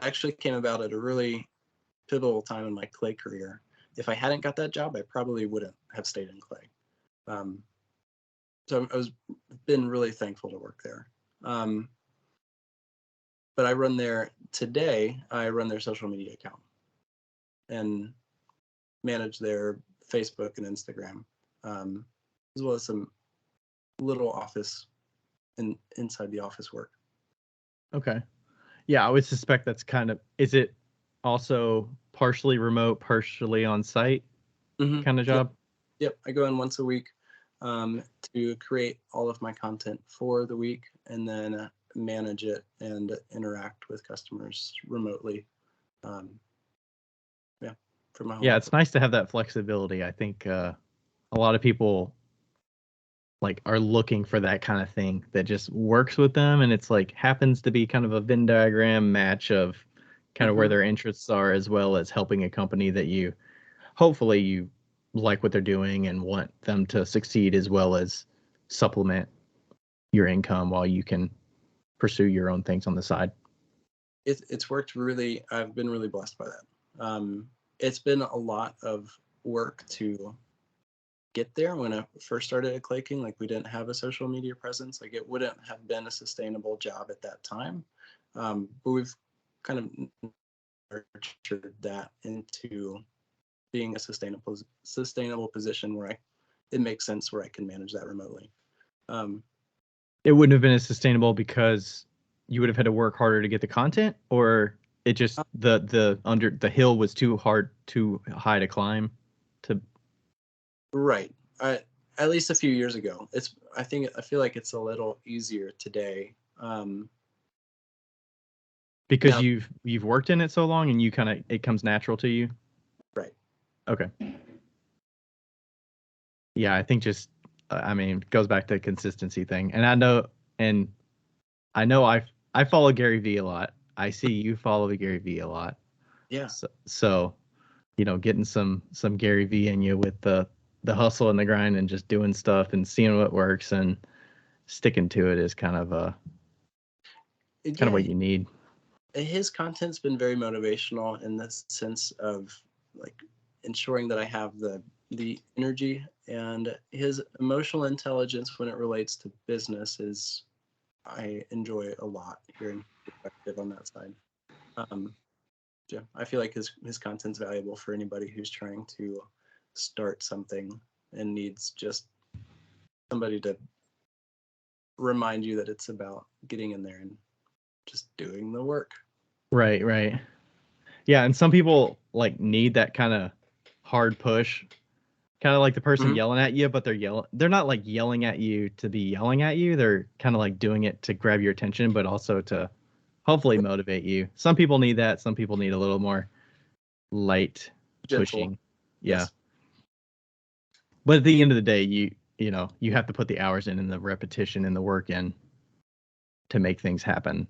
actually came about at a really pivotal time in my clay career. If I hadn't got that job, I probably wouldn't have stayed in clay. So I was been really thankful to work there. But I run their social media account and manage their Facebook and Instagram, as well as some little office and inside the office work. Okay. Yeah, I would suspect is it also partially remote, partially on site kind of job? Yep. I go in once a week to create all of my content for the week, and then manage it and interact with customers remotely. From my home Yeah, office. it's nice to have that flexibility. I think a lot of people like are looking for that kind of thing that just works with them, and it's like happens to be kind of a Venn diagram match of kind of where their interests are, as well as helping a company that hopefully you like what they're doing and want them to succeed, as well as supplement your income while you can pursue your own things on the side. It's worked really. I've been really blessed by that. It's been a lot of work to get there when I first started at Clay King. Like, we didn't have a social media presence. Like, it wouldn't have been a sustainable job at that time. But we've kind of nurtured that into being a sustainable position where it makes sense where I can manage that remotely. It wouldn't have been as sustainable because you would have had to work harder to get the content, or it just the hill was too high to climb to. Right. At least a few years ago. I feel like it's a little easier today. Because Now, you've worked in it so long and you it comes natural to you. right. Okay. Yeah, I think just I mean, it goes back to the consistency thing. And I know I follow Gary Vee a lot. I see you follow Gary Vee a lot. Yeah. So getting some Gary Vee in you with the hustle and the grind and just doing stuff and seeing what works and sticking to it is kind of what you need. His content's been very motivational in the sense of like ensuring that I have the energy, and his emotional intelligence when it relates to business is I enjoy a lot hearing perspective on that side. Yeah, I feel like his content's valuable for anybody who's trying to start something and needs just somebody to remind you that it's about getting in there and just doing the work. Right. Yeah, and some people like need that kind of hard push, kind of like the person yelling at you, but they're not like yelling at you to be yelling at you. They're kind of like doing it to grab your attention, but also to hopefully motivate you. Some people need that. Some people need a little more light Gentle. pushing. Yeah. Yes. But at the end of the day, you have to put the hours in and the repetition and the work in to make things happen.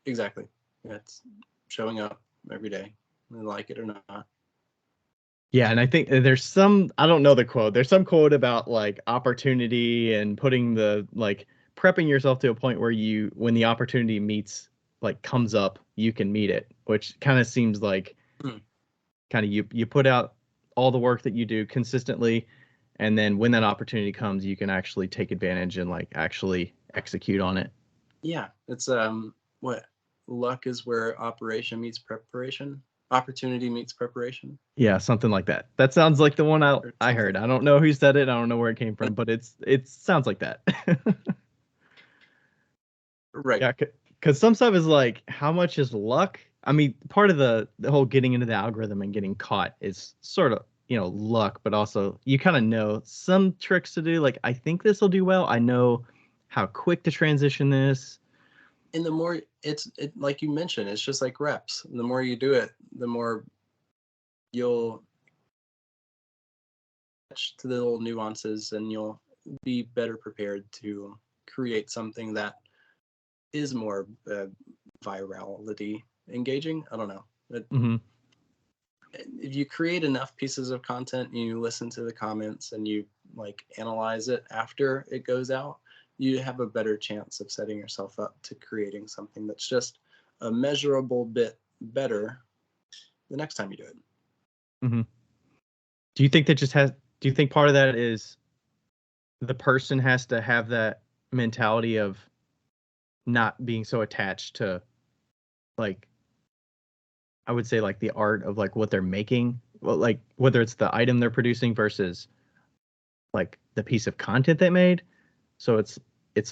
Exactly. Yeah, it's showing up every day, like it or not. Yeah, and I think there's I don't know the quote. There's some quote about like opportunity and putting prepping yourself to a point where when the opportunity comes up, you can meet it, which kind of seems like kind of you put out all the work that you do consistently, and then when that opportunity comes, you can actually take advantage and like actually execute on it. Yeah, it's what luck is where operation meets preparation. Opportunity meets preparation. Yeah, something like that. That sounds like the one I heard. I don't know who said it. I don't know where it came from, but it sounds like that. Right. Yeah, because some stuff is like, how much is luck? I mean, part of the whole getting into the algorithm and getting caught is sort of, luck, but also you kind of know some tricks to do. Like, I think this will do well. I know how quick to transition this. And the more like you mentioned, it's just like reps. The more you do it, the more you'll catch to the little nuances, and you'll be better prepared to create something that is more virality engaging. I don't know. Mm-hmm. If you create enough pieces of content and you listen to the comments and you like analyze it after it goes out, you have a better chance of setting yourself up to creating something that's just a measurable bit better the next time you do it. Mm-hmm. Do you think do you think part of that is the person has to have that mentality of not being so attached to, like, I would say, like, the art of like what they're making, well, like whether it's the item they're producing versus like the piece of content they made. So it's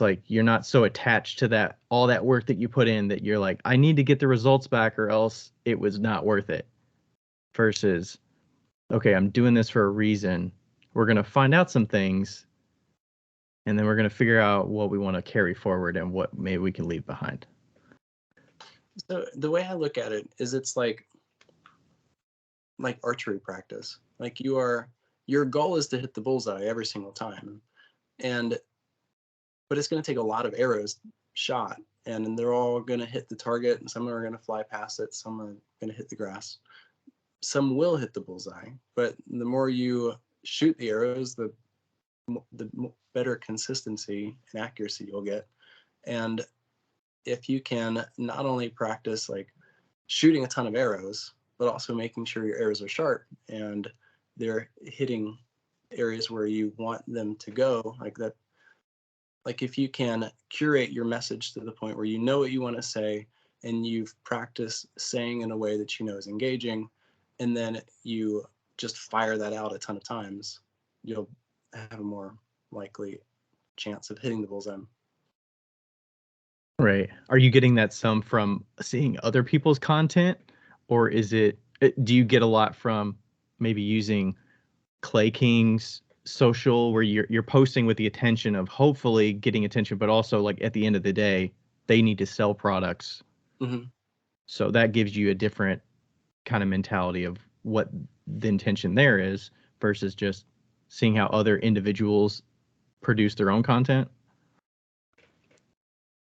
like you're not so attached to that all that work that you put in that you're like, I need to get the results back or else it was not worth it. Versus, okay, I'm doing this for a reason. We're gonna find out some things, and then we're gonna figure out what we want to carry forward and what maybe we can leave behind. So the way I look at it is it's like archery practice. Like your goal is to hit the bullseye every single time. And but it's going to take a lot of arrows shot, and they're all going to hit the target, and some are going to fly past it, some are going to hit the grass, some will hit the bullseye. But the more you shoot the arrows, the better consistency and accuracy you'll get. And if you can not only practice like shooting a ton of arrows, but also making sure your arrows are sharp and they're hitting areas where you want them to go, like that. Like if you can curate your message to the point where you know what you want to say and you've practiced saying in a way that you know is engaging, and then you just fire that out a ton of times, you'll have a more likely chance of hitting the bullseye. Right. Are you getting that some from seeing other people's content, or is it, do you get a lot from maybe using Clay King's social where you're posting with the attention of hopefully getting attention, but also like at the end of the day, they need to sell products. Mm-hmm. So that gives you a different kind of mentality of what the intention there is versus just seeing how other individuals produce their own content.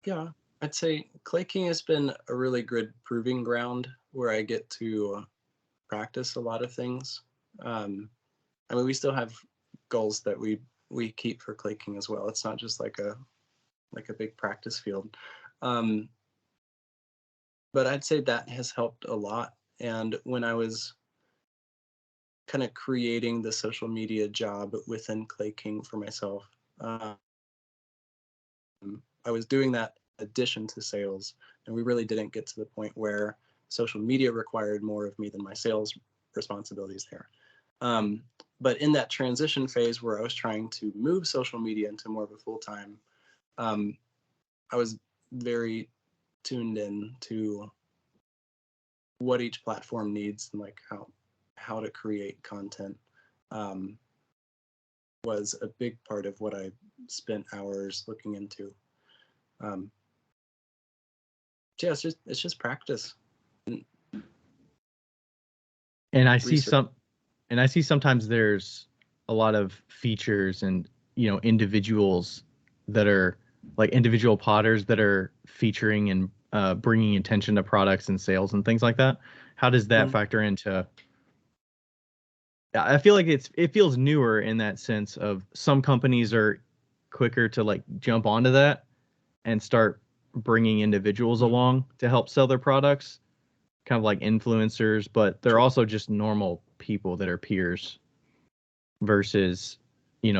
Yeah, I'd say Clay King has been a really good proving ground where I get to practice a lot of things. I mean, we still have goals that we keep for Clay King as well. It's not just like a big practice field. Um, but I'd say that has helped a lot. And when I was kind of creating the social media job within Clay King for myself, um, I was doing that in addition to sales, and we really didn't get to the point where social media required more of me than my sales responsibilities there. Um, but in that transition phase where I was trying to move social media into more of a full time, um, I was very tuned in to what each platform needs and like how to create content. Um, was a big part of what I spent hours looking into. Um, yeah, it's just practice and And I see research. some, and I see sometimes there's a lot of features and, individuals that are like individual potters that are featuring and bringing attention to products and sales and things like that. How does that Mhm. factor into? I feel like it feels newer in that sense of some companies are quicker to like jump onto that and start bringing individuals Mhm. along to help sell their products, kind of like influencers, but they're Sure. also just normal people that are peers versus,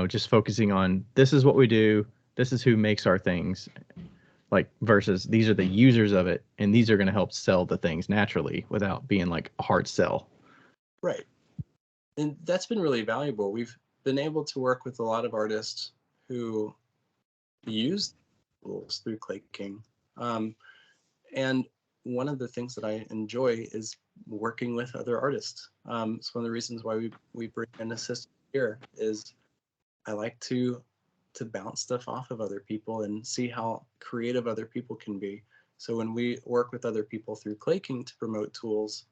just focusing on this is what we do, this is who makes our things, like versus these are the users of it and these are going to help sell the things naturally without being like a hard sell. Right. And that's been really valuable. We've been able to work with a lot of artists who use tools through Clay King. Um, and one of the things that I enjoy is working with other artists. It's one of the reasons why we bring an assistant here is I like to bounce stuff off of other people and see how creative other people can be. So when we work with other people through Clay King to promote tools,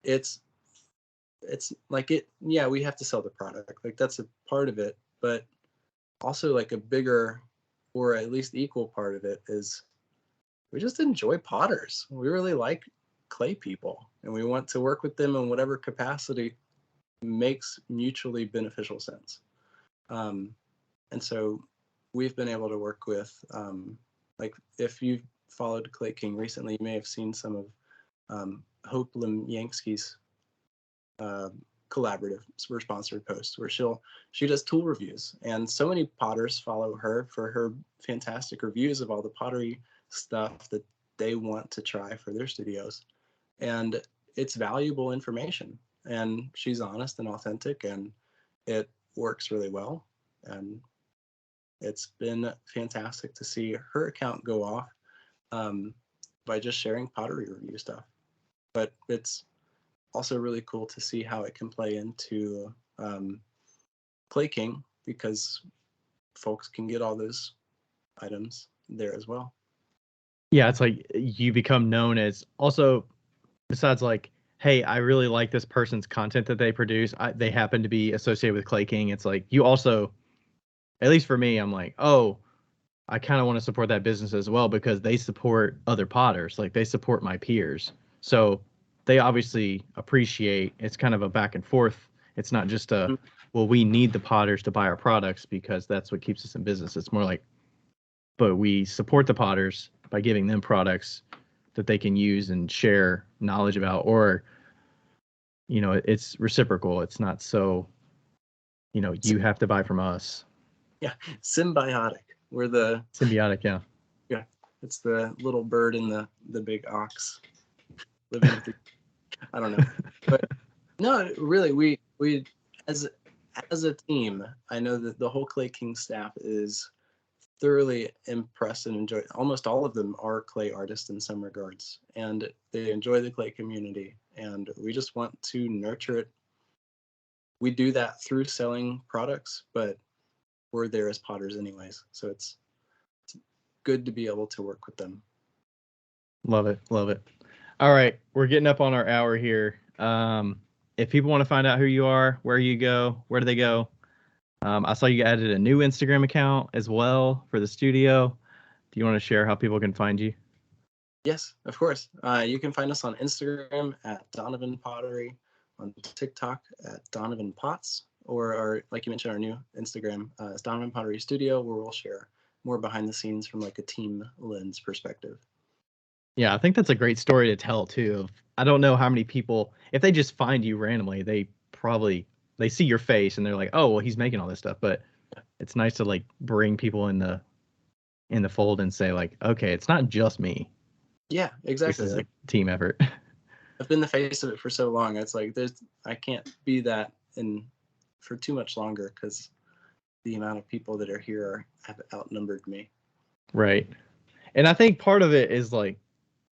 it's it's like it yeah, we have to sell the product. Like that's a part of it, but also like a bigger or at least equal part of it is we just enjoy potters. We really like clay people and we want to work with them in whatever capacity makes mutually beneficial sense. Um, and so we've been able to work with, like if you've followed Clay King recently, you may have seen some of Hope Lemyansky's uh, collaborative or sponsored posts where she does tool reviews, and so many potters follow her for her fantastic reviews of all the pottery stuff that they want to try for their studios, and it's valuable information. And she's honest and authentic, and it works really well. And it's been fantastic to see her account go off um, by just sharing pottery review stuff. But it's also really cool to see how it can play into Clay King because folks can get all those items there as well. Yeah, it's like you become known as also, besides like, hey, I really like this person's content that they produce. They happen to be associated with Clay King. It's like you also, at least for me, I'm like, oh, I kind of want to support that business as well because they support other potters. Like they support my peers. So they obviously appreciate it's kind of a back and forth. It's not just a, Mhm. well, we need the potters to buy our products because that's what keeps us in business. It's more like, but we support the potters by giving them products that they can use and share knowledge about, or, it's reciprocal. It's not so, you have to buy from us. Yeah, symbiotic. We're the Symbiotic, yeah. Yeah, it's the little bird and the big ox living with the. I don't know, but no, really, we as as a team, I know that the whole Clay King staff is thoroughly impressed and enjoy. Almost all of them are clay artists in some regards, and they enjoy the clay community, and we just want to nurture it. We do that through selling products, but we're there as potters anyways, so it's good to be able to work with them. Love it. Love it. All right. We're getting up on our hour here. If people want to find out who you are, where you go, where do they go? I saw you added a new Instagram account as well for the studio. Do you want to share how people can find you? Yes, of course. You can find us on Instagram at Donovan Pottery, on TikTok at Donovan Potts, or like you mentioned, our new Instagram is Donovan Pottery Studio, where we'll share more behind the scenes from like a team lens perspective. Yeah, I think that's a great story to tell too. I don't know how many people, if they just find you randomly, they see your face and they're like, oh, well, he's making all this stuff. But it's nice to like bring people in the fold and say like, okay, it's not just me. Yeah, exactly. This is a team effort. I've been the face of it for so long. It's like I can't be that in for too much longer because the amount of people that are here have outnumbered me. Right. And I think part of it is like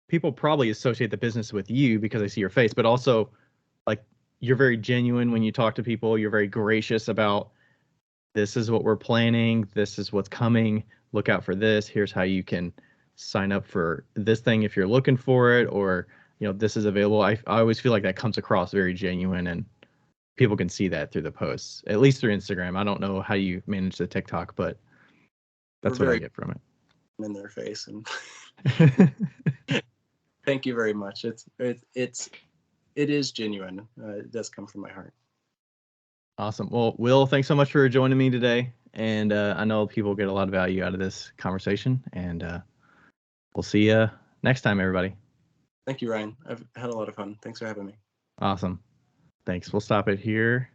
people probably associate the business with you because they see your face, but also like you're very genuine when you talk to people. You're very gracious about this is what we're planning. This is what's coming. Look out for this. Here's how you can sign up for this thing if you're looking for it, or this is available. I always feel like that comes across very genuine, and people can see that through the posts, at least through Instagram. I don't know how you manage the TikTok, but that's what I get from it. In their face, and thank you very much. It is genuine. It does come from my heart. Awesome. Well, Will, thanks so much for joining me today. And I know people get a lot of value out of this conversation. And we'll see you next time, everybody. Thank you, Ryan. I've had a lot of fun. Thanks for having me. Awesome. Thanks. We'll stop it here.